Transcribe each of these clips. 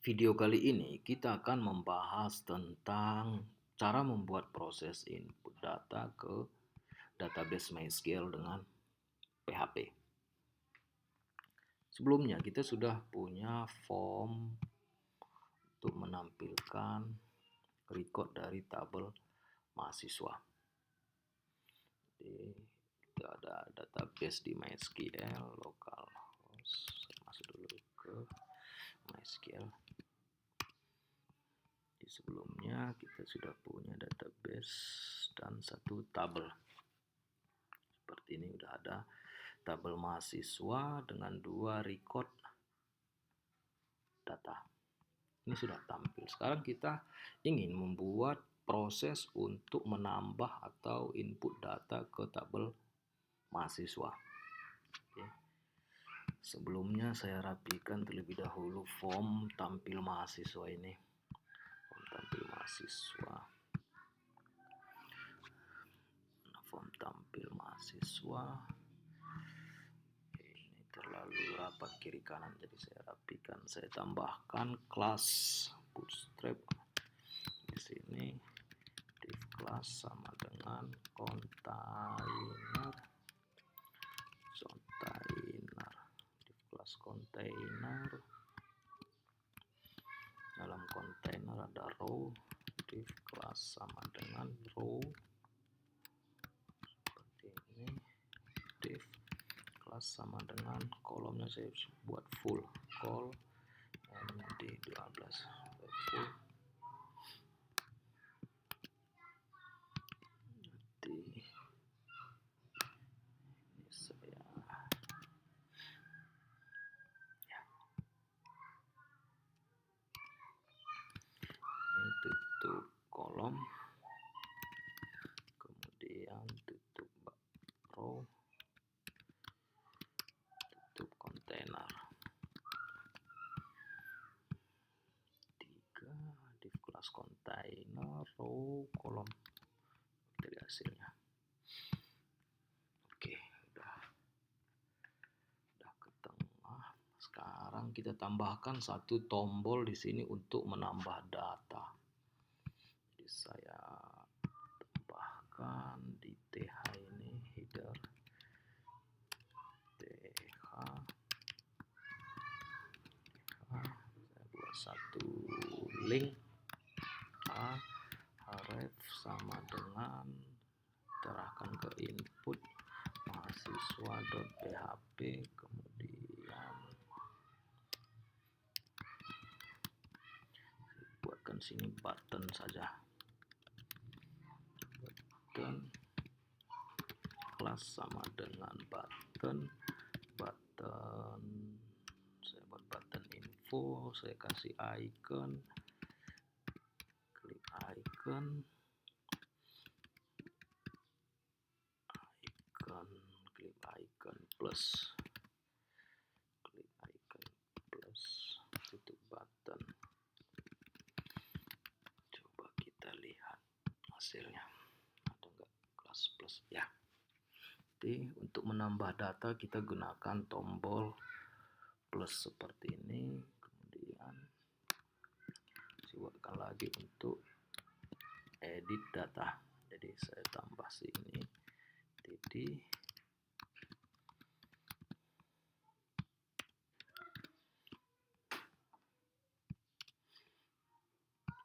Video kali ini kita akan membahas tentang cara membuat proses input data ke database MySQL dengan PHP. Sebelumnya kita sudah punya form untuk menampilkan record dari tabel mahasiswa. Jadi kita ada database di MySQL localhost. Saya masuk dulu ke MySQL. Sebelumnya kita sudah punya database dan satu tabel. Seperti ini udah ada tabel mahasiswa dengan 2 record data. Ini sudah tampil. Sekarang kita ingin membuat proses untuk menambah atau input data ke tabel mahasiswa. Oke. Sebelumnya saya rapikan terlebih dahulu form tampil mahasiswa ini. Tampil mahasiswa, form tampil mahasiswa ini terlalu rapat kiri kanan, jadi saya rapikan. Saya tambahkan kelas bootstrap di sini. Div class sama dengan container, div class container. Dalam container ada row, div class sama dengan row seperti ini. Div class sama dengan kolomnya saya buat full, col md12 full. Nanti ini saya ini tutup kolom, kemudian tutup row, tutup kontainer. 3 div class container row kolom. Dari hasilnya. Oke, udah ke tengah. Sekarang kita tambahkan satu tombol di sini untuk menambah data. Jadi saya tambahkan di th ini header th. Saya buat satu link href sama dengan terahkan ke input mahasiswa.php, kemudian buatkan sini button saja, button kelas sama dengan button saya buat button info, saya kasih icon, klik icon, klik icon plus, tutup button. Coba kita lihat hasilnya ada enggak kelas plus ya. Jadi untuk menambah data kita gunakan tombol plus seperti ini, kemudian buatkan lagi untuk edit data. Jadi saya tambah sini titik,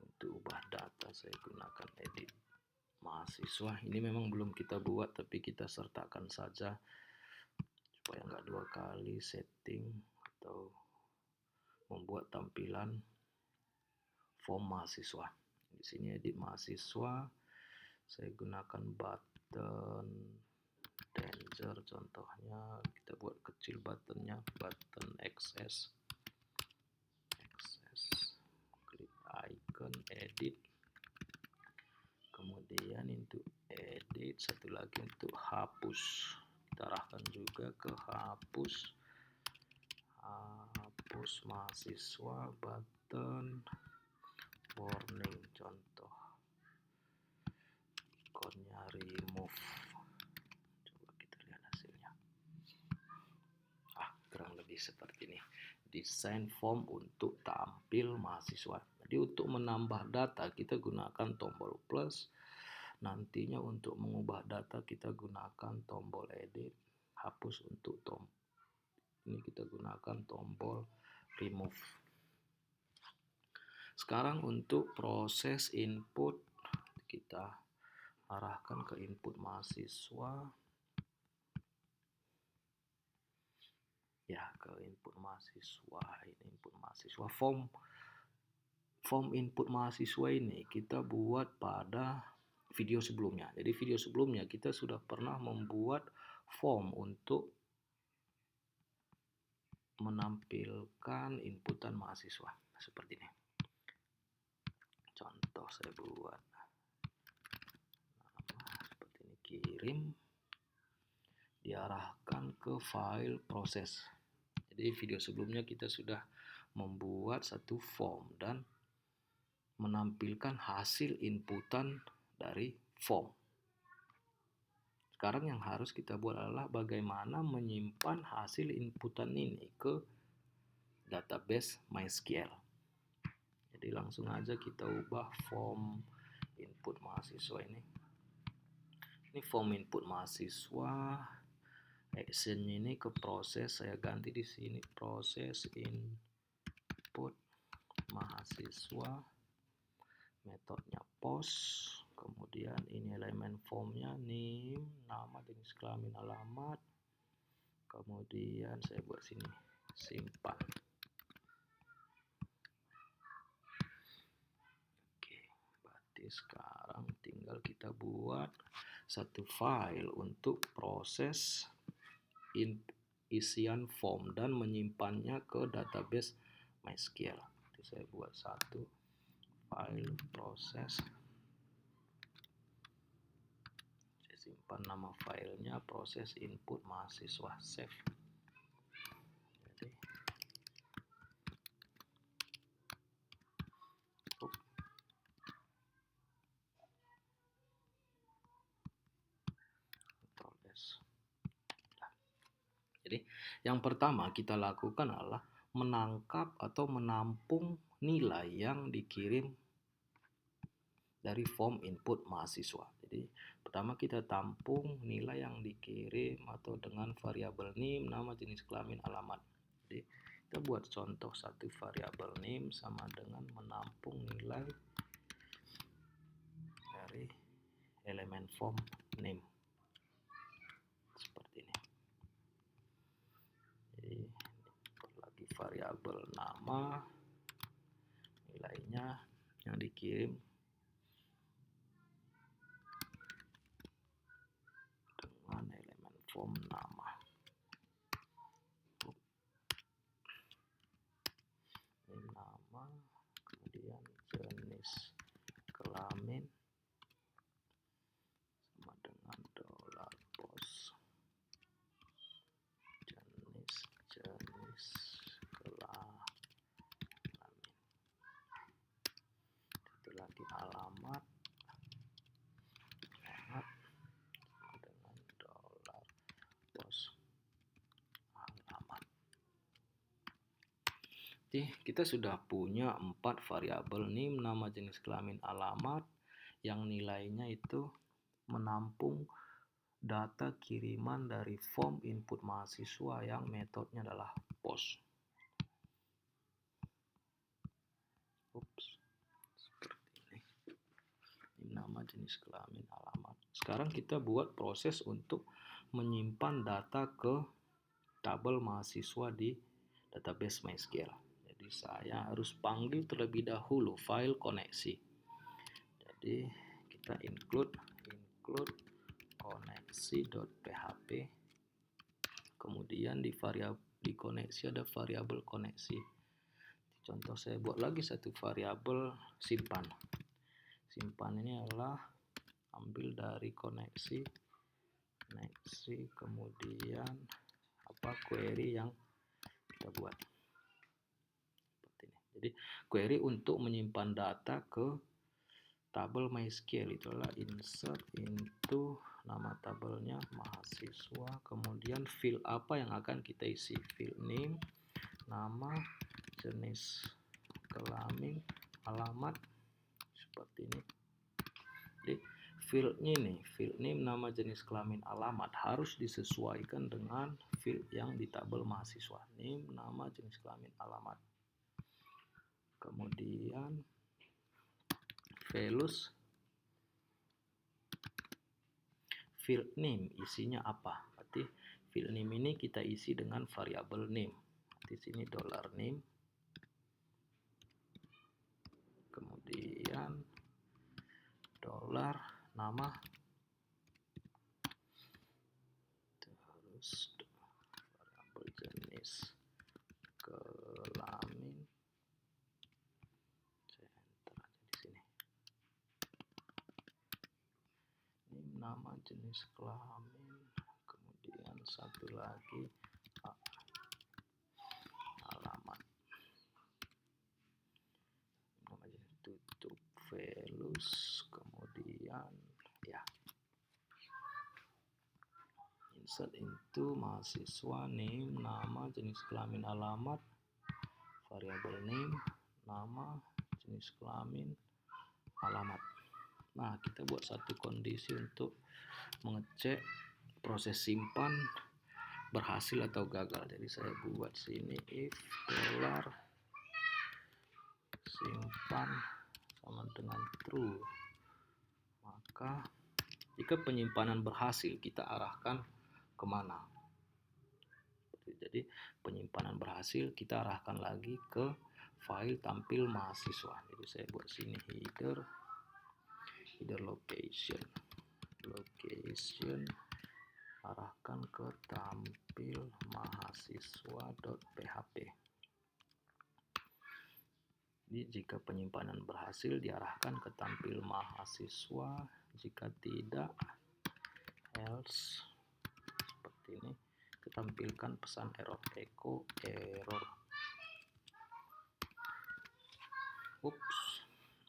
untuk ubah data saya gunakan edit mahasiswa. Ini memang belum kita buat tapi kita sertakan saja supaya nggak 2 kali setting atau membuat tampilan form mahasiswa. Di sini edit mahasiswa, saya gunakan button danger, contohnya kita buat kecil buttonnya, button XS, klik icon edit, kemudian untuk edit satu lagi untuk hapus, kita arahkan juga ke hapus mahasiswa, button warning, contoh ikonnya remove. Coba kita lihat hasilnya. Kurang lebih seperti ini. desain form untuk tampil mahasiswa. Jadi untuk menambah data kita gunakan tombol plus. Nantinya untuk mengubah data kita gunakan tombol edit. Hapus untuk ini kita gunakan tombol remove. Sekarang untuk proses input kita arahkan ke input mahasiswa. Ya, ke input mahasiswa. Ini input mahasiswa. Form input mahasiswa ini kita buat pada video sebelumnya. Jadi video sebelumnya kita sudah pernah membuat form untuk menampilkan inputan mahasiswa seperti ini. Contoh saya buat nama seperti ini, kirim, diarahkan ke file proses. Jadi video sebelumnya kita sudah membuat satu form dan menampilkan hasil inputan dari form. Sekarang yang harus kita buat adalah bagaimana menyimpan hasil inputan ini ke database MySQL. Jadi langsung aja kita ubah form input mahasiswa ini. Ini form input mahasiswa. Action ini ke proses, saya ganti di sini proses input mahasiswa, metodenya post, kemudian ini elemen formnya name, nama, jenis kelamin, alamat, kemudian saya buat sini simpan. Oke, berarti sekarang tinggal kita buat satu file untuk proses isian form dan menyimpannya ke database MySQL. Jadi saya buat satu file proses, saya simpan nama filenya proses input mahasiswa, save. Jadi Jadi yang pertama kita lakukan adalah menangkap atau menampung nilai yang dikirim dari form input mahasiswa. Jadi pertama kita tampung nilai yang dikirim atau dengan variabel name, nama, jenis kelamin, alamat. Jadi kita buat contoh satu variabel name sama dengan menampung nilai dari elemen form name. Seperti ini. Jadi lagi variabel nama, nilainya yang dikirim dengan elemen form nama. Ini nama, kemudian jenis kelamin sama dengan $post. Jenis kelamin. Satu lagi alamat sama dengan $post alamat. Jadi kita sudah punya 4 variabel name, nama, jenis kelamin, alamat yang nilainya itu menampung data kiriman dari form input mahasiswa yang metodenya adalah post. Seperti ini. Ini nama, jenis kelamin, alamat. Sekarang kita buat proses untuk menyimpan data ke tabel mahasiswa di database MySQL. Jadi saya harus panggil terlebih dahulu file koneksi. Jadi kita include koneksi.php, kemudian di koneksi ada variabel koneksi. Contoh saya buat lagi satu variabel simpan. Simpan ini adalah ambil dari koneksi, kemudian query yang kita buat seperti ini. Jadi query untuk menyimpan data ke tabel MySQL itu adalah insert into nama tabelnya mahasiswa, kemudian field apa yang akan kita isi, field name, nama, jenis kelamin, alamat, seperti ini. Jadi field name, nama, jenis kelamin, alamat harus disesuaikan dengan field yang di tabel mahasiswa. Name, nama, jenis kelamin, alamat. Kemudian values, field name isinya apa? Berarti field name ini kita isi dengan variabel name. Di sini $name. Kemudian $nama. Terus variabel jenis kelamin. Saya enter aja di sini. Ini nama, jenis kelamin. Kemudian satu lagi alamat. Namanya tutup values, kemudian ya insert into mahasiswa, name, nama, jenis kelamin, alamat, variabel name, nama, jenis kelamin, alamat. Nah, kita buat satu kondisi untuk mengecek proses simpan berhasil atau gagal. Jadi saya buat sini if $simpan sama dengan true, maka jika penyimpanan berhasil kita arahkan kemana. Jadi penyimpanan berhasil kita arahkan lagi ke file tampil mahasiswa. Jadi saya buat sini header location arahkan ke tampil mahasiswa.php. Jadi jika penyimpanan berhasil diarahkan ke tampil mahasiswa, jika tidak else, seperti ini, tampilkan pesan error, echo error. Ups,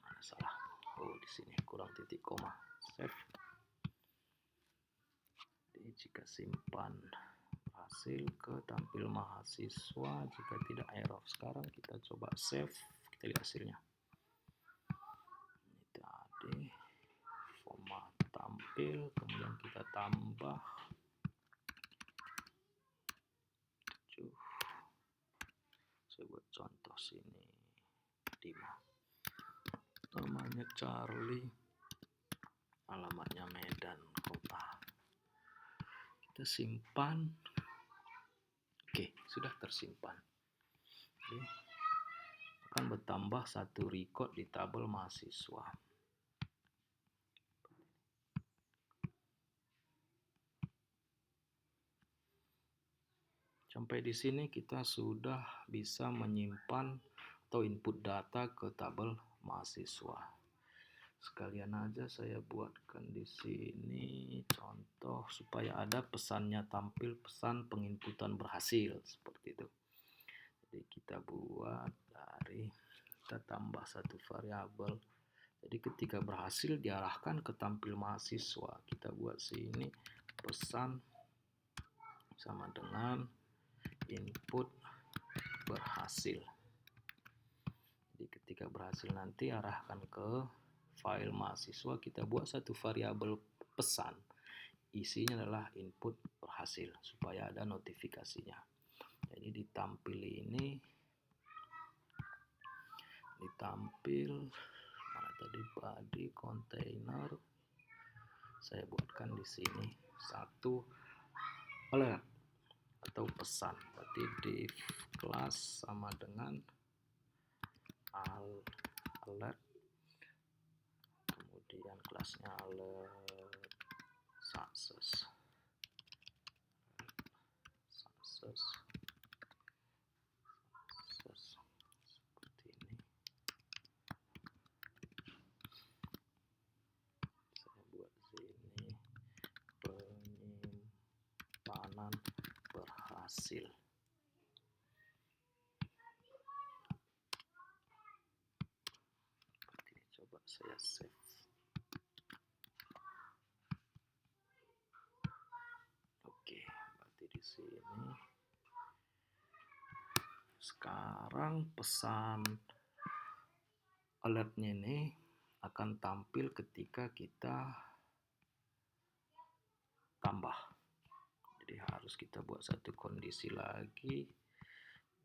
mana salah. Oh, di sini kurang titik koma. Save. Jadi jika simpan berhasil ke tampil mahasiswa, jika tidak error. Sekarang kita coba save, kita lihat hasilnya. Ini tadi format tampil, kemudian kita tambah 7. Saya buat contoh sini 5. Namanya Charlie, alamatnya Medan Kota. Kita simpan. Oke, sudah tersimpan. Oke. Akan bertambah satu record di tabel mahasiswa. Sampai di sini kita sudah bisa menyimpan atau input data ke tabel mahasiswa. Sekalian aja saya buatkan di sini contoh supaya ada pesannya tampil, pesan penginputan berhasil, seperti itu. Jadi kita buat kita tambah satu variabel. Jadi ketika berhasil diarahkan ke tampil mahasiswa, kita buat sini pesan sama dengan input berhasil. Jadi ketika berhasil nanti arahkan ke file mahasiswa, kita buat satu variabel pesan, isinya adalah input berhasil supaya ada notifikasinya. Jadi ditampil ini, ditampil mana tadi, body container, saya buatkan di sini satu alert atau pesan. Berarti div class sama dengan alert, kemudian kelasnya alert success seperti ini. Saya buat sini penyimpanan berhasil. Seperti ini, coba saya save. Oke, berarti di sini Sekarang pesan alertnya ini akan tampil ketika kita tambah. Jadi harus kita buat satu kondisi lagi.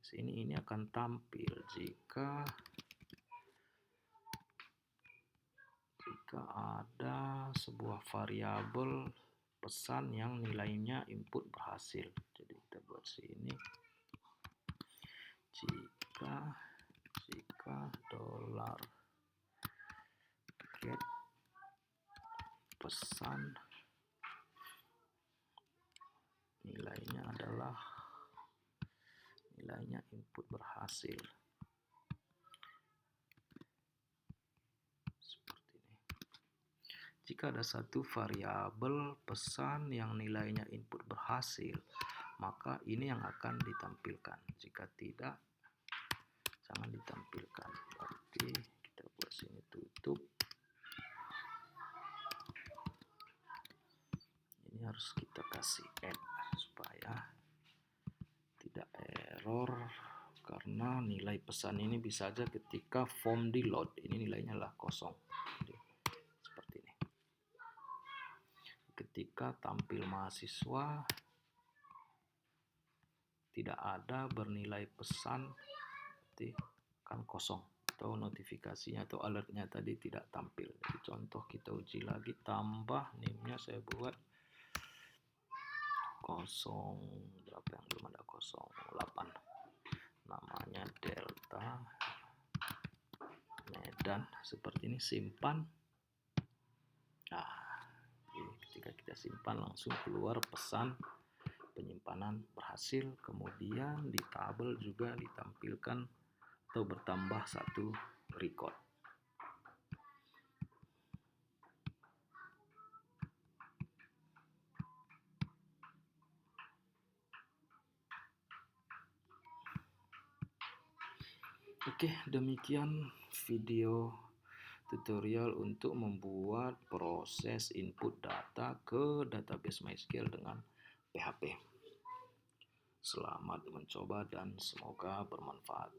Sini ini akan tampil jika ada sebuah variabel pesan yang nilainya input berhasil. Jadi kita buat sini jika dolar get pesan nilainya input berhasil. Seperti ini. Jika ada satu variabel pesan yang nilainya input berhasil, maka ini yang akan ditampilkan. Jika tidak, jangan ditampilkan. Berarti kita buat sini tutup. Ini harus kita kasih add supaya tidak error, karena nilai pesan ini bisa saja ketika form di load ini nilainya lah kosong. Jadi, seperti ini. Ketika tampil mahasiswa tidak ada bernilai pesan, berarti kan kosong, atau notifikasinya atau alertnya tadi tidak tampil. Jadi contoh kita uji lagi, tambah name-nya saya buat 0 berapa yang belum ada, 08, namanya Delta Medan. Seperti ini, simpan. Nah, ketika kita simpan langsung keluar pesan penyimpanan berhasil. Kemudian di tabel juga ditampilkan atau bertambah satu record. Oke, demikian video tutorial untuk membuat proses input data ke database MySQL dengan PHP. Selamat mencoba dan semoga bermanfaat.